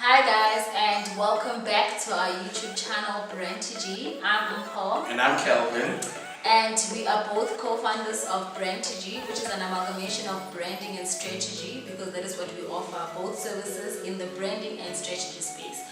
Hi guys, and welcome back to our YouTube channel Brand2G. I'm Paul. And I'm Kelvin. And we are both co-founders of Brand2G, which is an amalgamation of branding and strategy, because that is what we offer, both services in the branding and strategy space.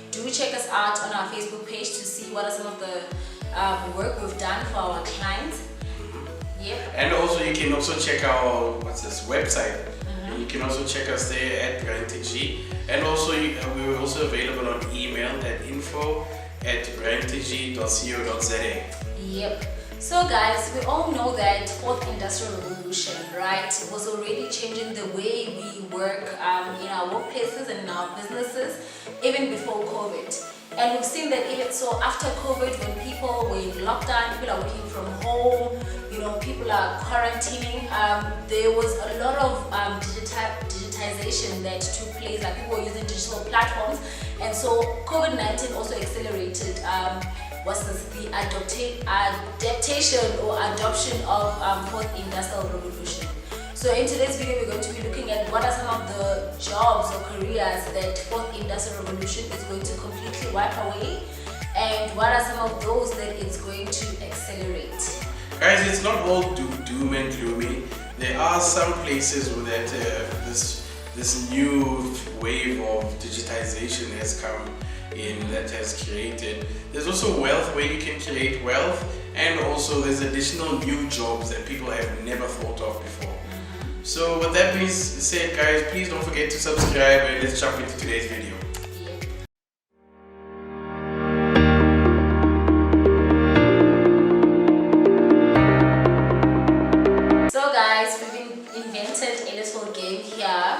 Do check us out on our Facebook page to see what are some of the work we've done for our clients. Yep. And also you can also check our website. You can also check us there at Brand2G. And also we're also available on email at info@brand2g.co.za. Yep. So guys, we all know that fourth industrial revolution, right, was already changing the way we work in our workplaces and in our businesses, even before COVID. And we've seen that even so after COVID, when people were in lockdown, people are working from home, people are quarantining, there was a lot of digitization that took place, like people were using digital platforms. And so COVID-19 also accelerated the adaptation or adoption of fourth industrial revolution. So in today's video, we're going to be looking at what are some of the jobs or careers that fourth industrial revolution is going to completely wipe away, and what are some of those that it's going to accelerate. Guys, it's not all doom and gloomy. There are some places where this new wave of digitization has come in, that has created. There's also wealth where you can create wealth, and also there's additional new jobs that people have never thought of before. So with that being said, guys, please don't forget to subscribe, and let's jump into today's video. So guys, we've invented a little game here.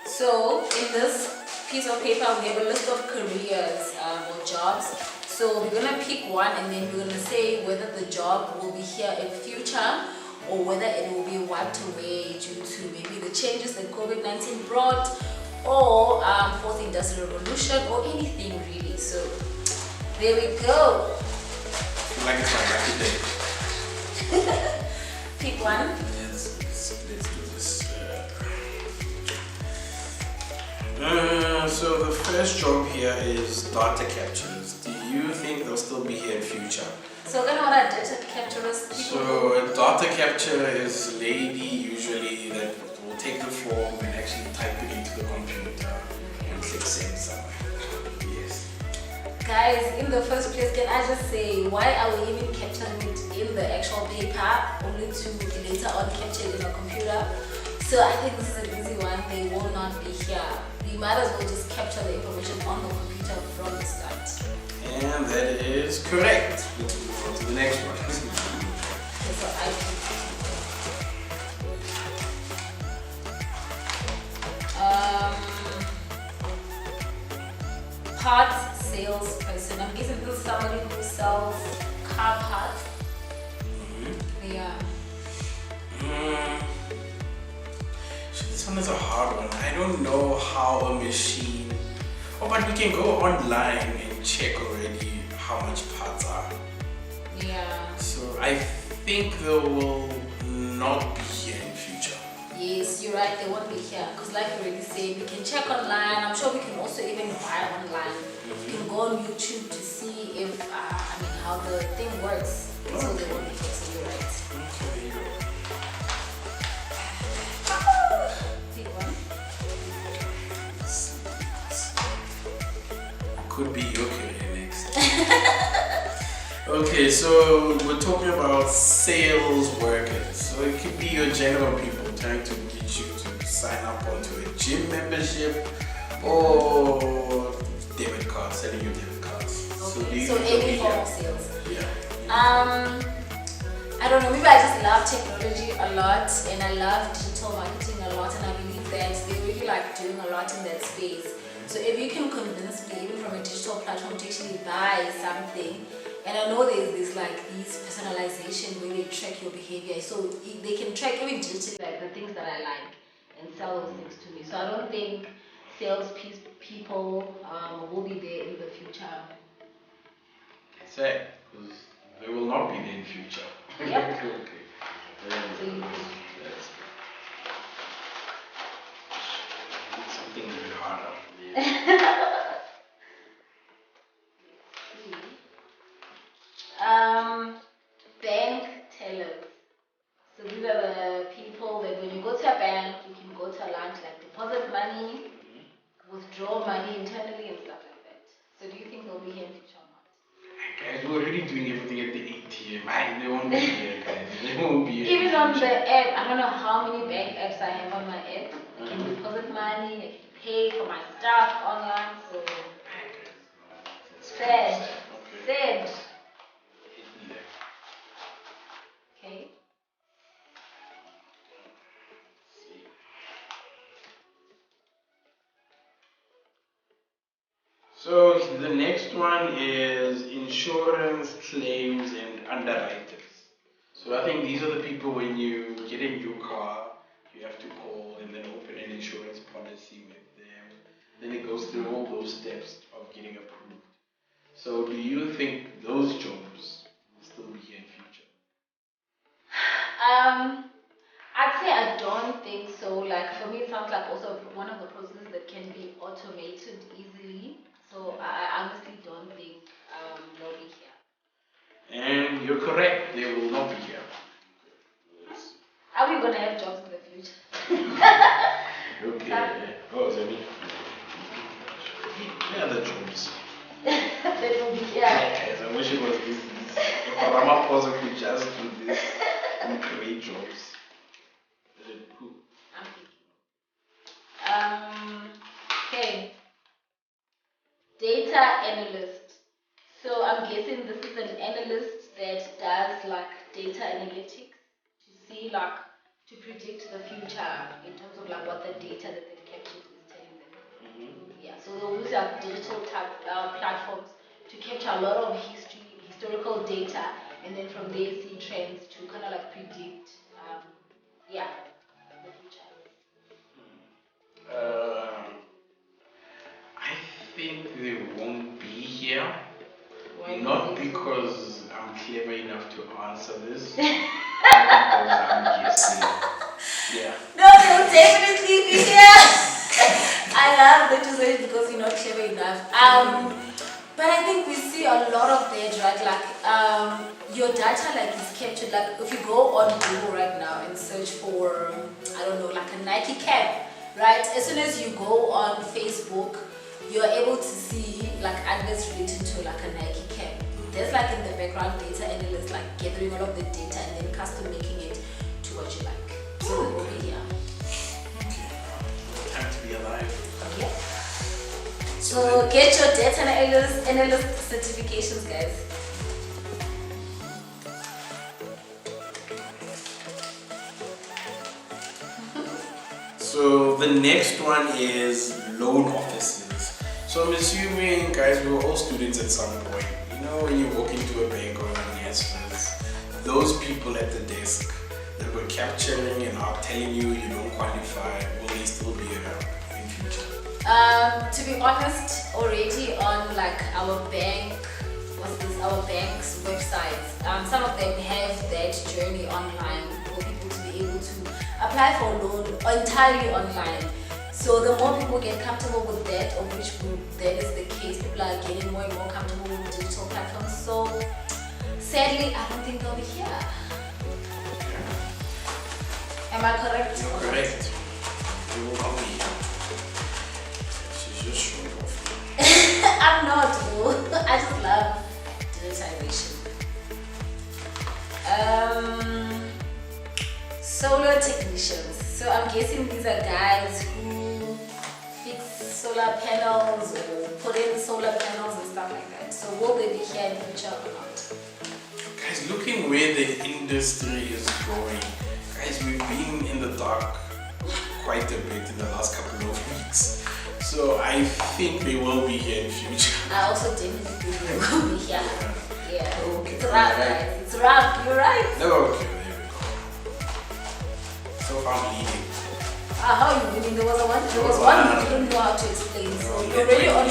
So in this piece of paper, we have a list of careers or jobs. So we're gonna pick one, and then we're gonna say whether the job will be here in future or whether it will be wiped away due to maybe the changes that COVID-19 brought, or fourth industrial revolution, or anything really. So there we go. Like it's my lucky day. Pick one. Let's do this. So the first job here is data captures. Do you think they'll still be here in future? So then what are data capturers? So a data capture is a lady usually that will take the form and actually type it into the computer and click send somewhere. Yes. Guys, in the first place, can I just say, why are we even capturing it in the actual paper only to later on capture it in a computer? So I think this is an easy one. They will not be here. We might as well just capture the information on the computer from the start. And that is correct. Let's move on to the next one. Okay, so parts salesperson. I'm guessing this is somebody who sells car parts. Yeah. This one is a hard one. I don't know how a machine. Oh, but we can go online and check already how much parts are. Yeah. So I think they will not be here in future. Yes, you're right, they won't be here. Because like you already said, we can check online. I'm sure we can also even buy online. You can go on YouTube to see if, how the thing works. So they won't be here, so you're right. Okay, there you Pick one. could be your career next. Okay, so we're talking about sales workers. So it could be your general people trying to get you to sign up onto a gym membership or debit cards, selling your debit cards. Okay. So any form of sales. Yeah. I don't know, maybe I just love technology a lot, and I love digital marketing a lot, and I believe that they really like doing a lot in that space. So if you can convince me, even from a digital platform, to actually buy something, and I know there's this these personalization where they track your behavior, so they can track even digitally the things that I like and sell those things to me. So I don't think sales people will be there in the future. Exactly, because they will not be there in future. Yep. Okay. That's something a bit harder. Yeah. Bank tellers. So these are the people that when you go to a bank, you can go to a lunch, like deposit money, withdraw money internally and stuff like that. So do you think they'll be here in future or not? Guys, we're already doing everything at the ATM. They won't be here, guys. They won't be here. Even on the app, I don't know how many bank apps I have on my app. I can deposit money, I can pay for my stuff online. So sad. Sad. Okay. So the next one is insurance claims and underwriters. So I think these are the people when you get a new car, you have to call and then open an insurance policy with them. Then it goes through all those steps of getting approved. So do you think those jobs will still be here in future? I'd say I don't think so. Like for me, it sounds like also one of the processes that can be automated easily. So I honestly don't think they'll be here. And you're correct, they will not be here. Are we gonna have jobs in the future? Okay. Oh, is that me? Yeah, the jobs. That will be here. Yes, I wish it was this. If Ramaphosa could just do this and create jobs. Who? I'm thinking. Okay. Data analyst. So I'm guessing this is an analyst that does like data analytics to see like to predict the future in terms of like what the data that they've captured is telling them. Yeah, so they'll use like digital type platforms to capture a lot of historical data, and then from there see trends to kind of like predict, yeah, the future. I think they won't be here. Why Not do you think so? because I'm clever enough to answer this, but because I'm guessing. Yeah. No, they'll definitely be here. I love that you say it because you're not clever enough. But I think we see a lot of that, right? Like, your data like is captured. Like, if you go on Google right now and search for, I don't know, like a Nike cap, right? As soon as you go on Facebook, you're able to see like adverts related to like a Nike cap. There's like in the background data analysts like gathering all of the data and then custom making it to what you like. So it will be here. Okay. Time to be alive. Yeah. So get your data analyst certifications, guys. So the next one is loan officers. So I'm assuming, guys, we were all students at some point. You know, when you walk into a bank or an Nestless, those people at the desk that were capturing and are telling you you don't qualify, will they still be around in future? To be honest, already on like our bank's websites, some of them have that journey online for people to be able to apply for a loan entirely online. So the more people get comfortable with that, of which that is the case, people are getting more and more comfortable with digital platforms. So sadly, I don't think they'll be here. Am I correct? You're correct. You will not be here. She's just showing off. I'm not, bro. I just love digitization. Solar technicians. So I'm guessing these are guys who fix solar panels or put in solar panels and stuff like that. So will they be here in the future or not? Guys, looking where the industry is going, guys, we've been in the dark quite a bit in the last couple of weeks. So I think they will be here in future. I also definitely think they will be here. Yeah. Okay. It's rough, guys. It's rough. You're right. Okay, there we go. So far I'm leading. How are you winning? There was one you didn't know how to explain. So you're already on a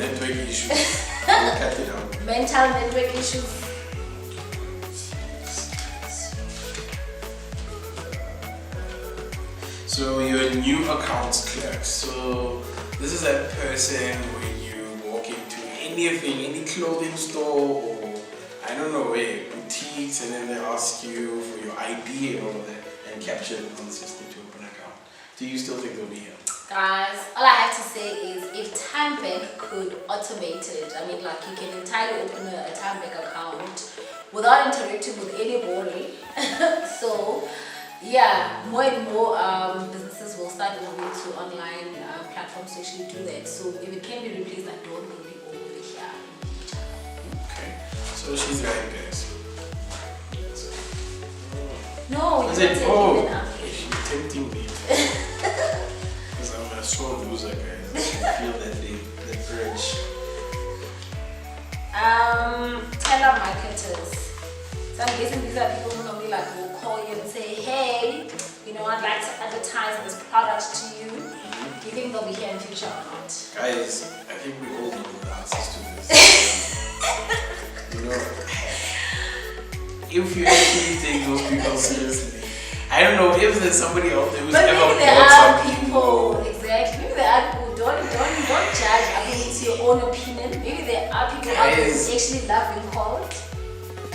network issues. We'll cut it out. mental network issues. So you're a new accounts clerk. So This is that person when you walk into anything, any clothing store or I don't know where, boutiques, and then they ask you for your ID and all of that and capture it on the system to open an account. Do you still think they'll be here? Guys, all I have to say is if TimeBank could automate it, I mean, like you can entirely open a TimeBank account without interacting with anybody. So, yeah, more and more businesses will start moving to online platforms to actually do that. So, if it can be replaced, I don't think we all will here. Okay, so she's right, guys. No, you Is don't it? take Oh, it enough. she's tempting me. Because I'm a sore loser, guys. I can feel that urge. Telemarketers. So I'm guessing these are people who normally like will call you and say, hey, you know, I'd like to advertise this product to you. Do you think they'll be here in future or not? Guys, I think we all know the answers to this. You know, if you actually take those people seriously, I don't know if there's somebody out there who's But ever maybe there bought are something. people, exactly. Maybe there are people, don't judge. I mean, it's your own opinion. Maybe there are people out there who actually love being called.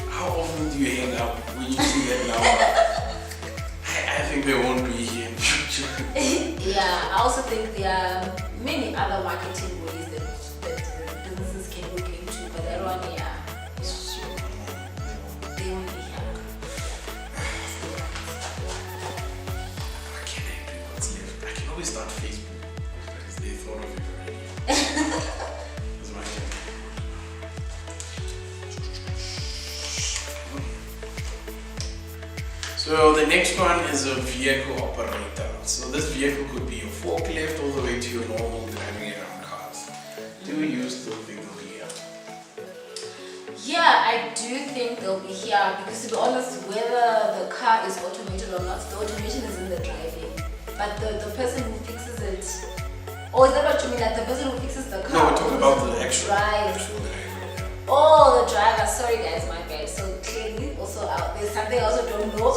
How often do you hang up when you see that number? I think they won't be here in future. Yeah, I also think there are many other marketing ways that businesses can look into, but that one, yeah, they won't be here. What can I do? What's left? I can always start Facebook because they thought of it already. That's my turn. So the next one is a vehicle operator. So this vehicle could be a forklift all the way to your normal driving around cars. Do you still think they'll be here? Yeah, I do think they'll be here because, to be honest, whether the car is automated or not, the automation is in the driving. But the person who fixes it, or is that what you mean? Like the person who fixes the car? No, we're talking about the actual drive. driver. Oh, the driver. Sorry, guys, my bad. So clearly, also there's something I also don't know.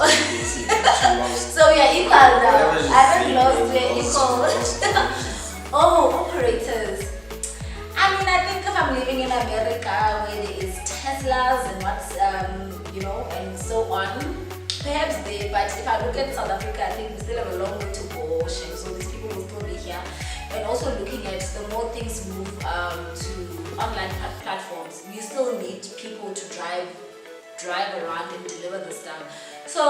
So we are equal now. I haven't lost. We're equal. Oh, operators. I mean, I think if I'm living in America where there is Teslas and what's, you know, and so on, perhaps they, but if I look at South Africa, I think we still have a long way to go. So these people will still be here. And also looking at the more things move to online platforms, we still need people to drive around and deliver the stuff. So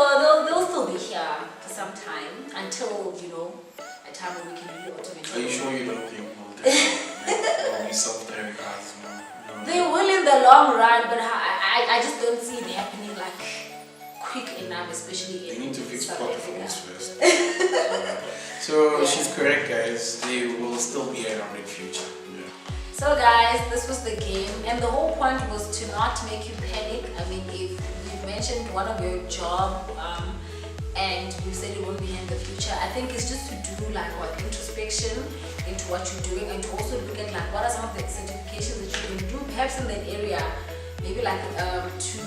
they'll still be here for some time until, you know, a time when we can really automate. Are you sure you don't think we'll be self-driving cars? No. They will in the long run, but I just don't see it happening like quick enough, especially in They need to fix South potholes Africa. first. So she's correct, guys. They will still be around in future. Yeah. So guys, this was the game, and the whole point was to not make you panic. I mean, if you've mentioned one of your job and you said it won't be here in the future, I think it's just to do like what introspection into what you're doing, and to also look at like what are some of the certifications that you can do perhaps in that area, maybe like to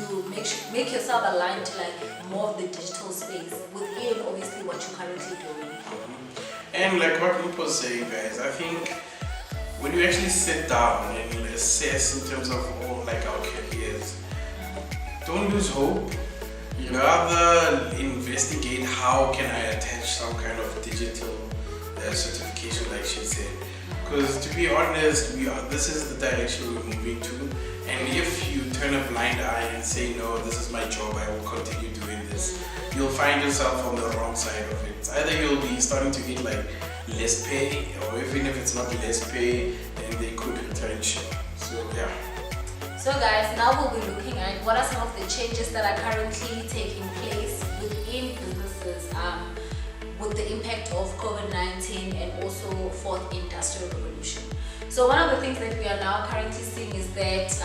make yourself aligned to like more of the digital space within obviously what you're currently doing. And like what Luke was saying, guys, I think when you actually sit down and assess in terms of all like our careers, don't lose hope. You rather investigate how can I attach some kind of digital certification, like she said. Because to be honest, this is the direction we're moving to. And if you turn a blind eye and say, no, this is my job, I will continue doing this, you'll find yourself on the wrong side of it. Either you'll be starting to get like less pay, or even if it's not less pay, then they could retrench you. So yeah. So guys, now we'll be looking at what are some of the changes that are currently taking place within businesses with the impact of COVID-19 and also fourth industrial revolution. So one of the things that we are now currently seeing is that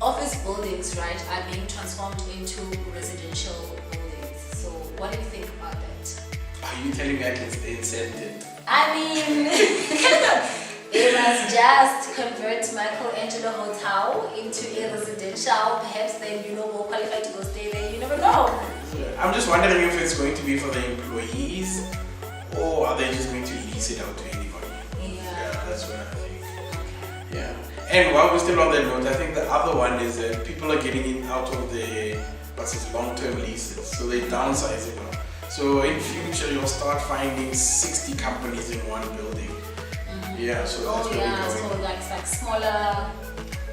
office buildings, right, are being transformed into residential buildings. So what do you think about that? Are you telling me I can stay in Sandton? I mean, they must just convert Michelangelo Hotel into a residential. Perhaps then, you know, more qualified to go stay there. You never know. I'm just wondering if it's going to be for the employees, or are they just going to lease it out to anybody? that's what I think. Yeah. And while we're still on that note, I think the other one is that people are getting in out of the long-term leases, so they're downsizing now. So in future, you'll start finding 60 companies in one building. Yeah, so that's where we're going. So like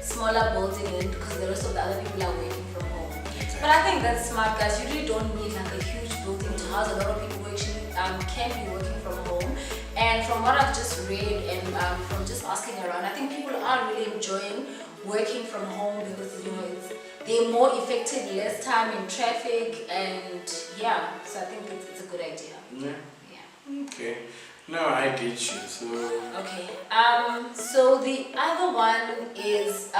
smaller building, because the rest of the other people are working from home. Exactly. But I think that's smart, guys. You really don't need like a huge building to house a lot of people who actually can be working from home. And from what I've just read and from just asking around, I think people are really enjoying working from home because they're more effective, less time in traffic, and yeah. So I think it's a good idea. Yeah. Okay. No, I get you. So. Okay. So the other one is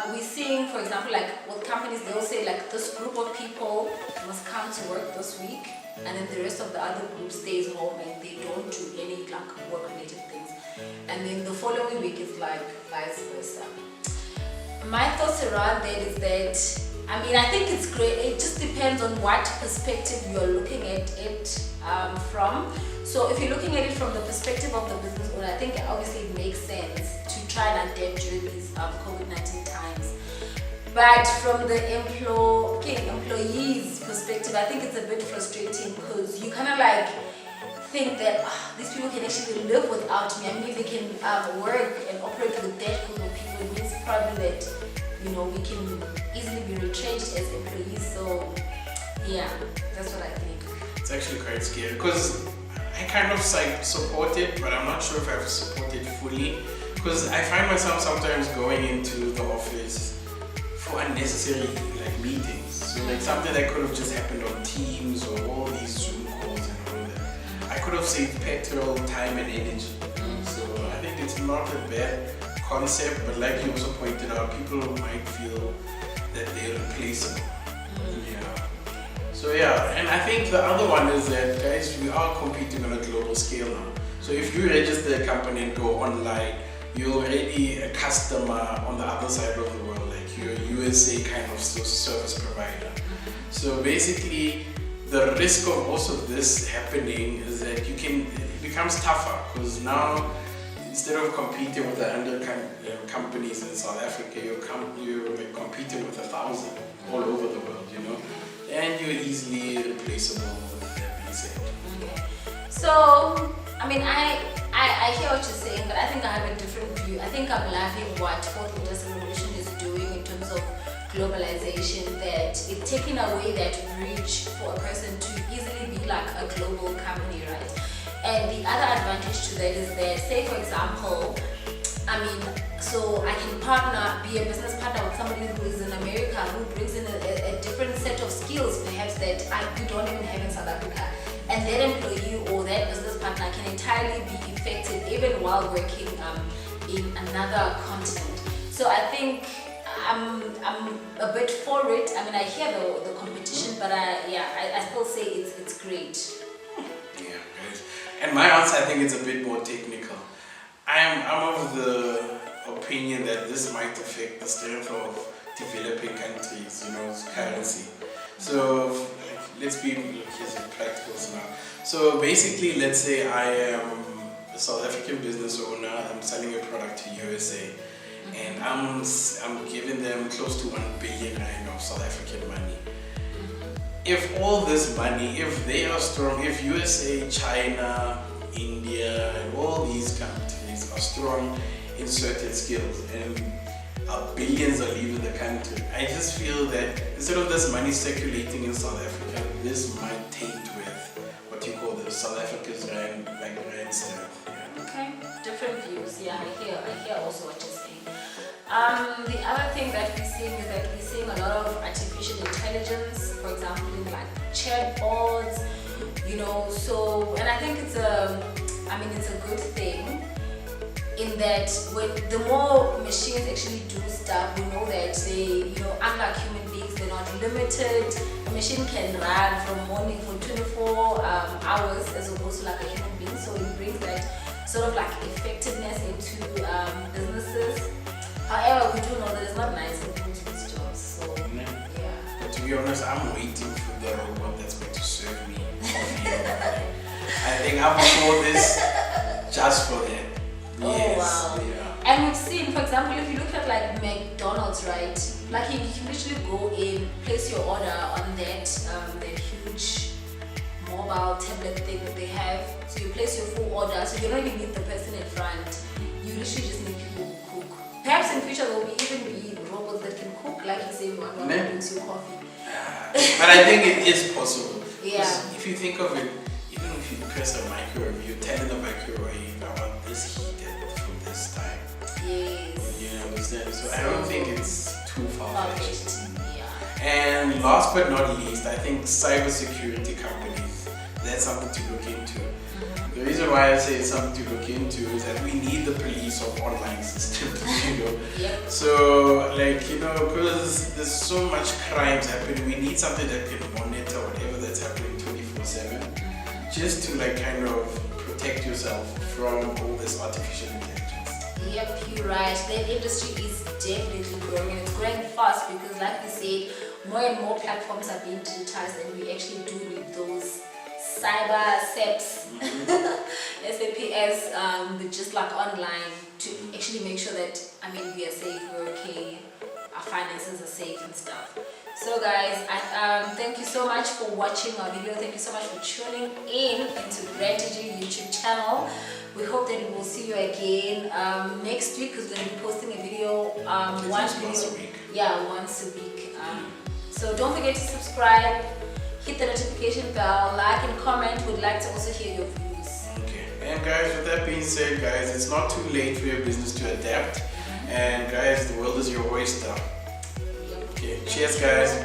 we're seeing, for example, like with companies, they'll say like this group of people must come to work this week, and then the rest of the other group stays home and they don't do any like work-related things, and then the following week is like vice versa. My thoughts around that is that I think it's great. It just depends on what perspective you're looking at it from. So if you're looking at it from the perspective of the business owner, I think obviously it makes sense to try and adapt during these COVID-19 times. But from the employee's perspective, I think it's a bit frustrating because you kind of like think that these people can actually live without me. I mean, they can work and operate with that group of people. It means probably that we can easily be retrenched as employees. So yeah, that's what I think. It's actually quite scary because I kind of support it, but I'm not sure if I support it fully because I find myself sometimes going into the office for unnecessary like meetings. So like something that could have just happened on Teams or all these Zoom calls and all that. I could have saved petrol, time and energy. So I think it's not a bad concept, but like you also pointed out, people might feel that they're replaceable. Yeah. So yeah, and I think the other one is that guys, we are competing on a global scale now. So if you register a company and go online, you're already a customer on the other side of the world, like you're a USA kind of service provider. So basically, the risk of also this happening is that it becomes tougher because now instead of competing with 100 companies in South Africa, you're competing with 1,000 all over the world, and you're easily replaceable with that being said. Okay. So, I hear what you're saying, but I think I have a different view. I think I'm loving what Fourth Industrial Revolution is doing in terms of globalization, that it's taking away that reach for a person to easily be like a global company, right? And the other advantage to that is that, say for example, so I can be a business partner with somebody who is in America who brings in a different set of skills perhaps that we don't even have in South Africa. And that employee or that business partner can entirely be effective even while working in another continent. So I think I'm a bit for it. I hear the competition, but I still say it's great. Yeah, guys. And my answer, I think it's a bit more technical. I'm of the opinion that this might affect the strength of developing countries, currency. So let's be practicals now. So basically, let's say I am a South African business owner. I'm selling a product to USA, and I'm giving them close to 1 billion rand of South African money. If all this money, if they are strong, if USA, China, India, and all these countries are strong in certain skills, and billions are leaving the country, I just feel that instead of this money circulating in South Africa, this might taint with what you call the South Africa's rand strength. Yeah. Okay, different views. Yeah, I hear also what you're saying. The other thing that we're seeing is that we're seeing a lot of artificial intelligence, for example, in like chatbots, so, and I think it's a good thing in that when the more machines actually do stuff, we know that they, unlike human beings, they're not limited. A machine can run from morning for 24 hours as opposed to like a human being, so it brings that sort of like effectiveness into businesses. However, we do know that it's not nice for people to do these jobs, so yeah. But to be honest, I'm waiting for the robot that's going to serve me coffee. I think I'm for this just for that. Oh yes. Wow. Yeah. And we've seen, for example, if you look at like McDonald's, right? Like you can literally go in, place your order on that huge mobile tablet thing that they have. So you place your full order, so you don't even need the person in front. You literally just need people who cook. Perhaps in future there will even be robots that can cook, like you say, one brings you coffee. But I think it is possible. Yeah. If you think of it, even if you press a microwave, you tell the microwave, I want this heated for this time. Yes. You understand? So I don't think it's too far-fetched. Yeah. And last but not least, I think cybersecurity companies, that's something to look into. The reason why I say it's something to look into is that we need the police of online systems, Yep. So, because there's so much crimes happening, we need something that can monitor whatever that's happening 24/7, just to kind of protect yourself from all this artificial intelligence. Yep, you're right. That industry is definitely growing, and it's growing fast because, like we said, more and more platforms are being digitized, and we actually do need those cyber SAPs, SAPs, but just like online to actually make sure that we are safe, we're okay, our finances are safe and stuff. So guys, thank you so much for watching our video. Thank you so much for tuning in into Gratitude YouTube channel. We hope that we will see you again next week because we're going to be posting a video once a week. Yeah, once a week. So don't forget to subscribe, hit the notification bell, like and comment. We'd like to also hear your views. Okay. And guys, with that being said, guys, it's not too late for your business to adapt. And guys, the world is your oyster. Yep. Okay. Cheers, guys.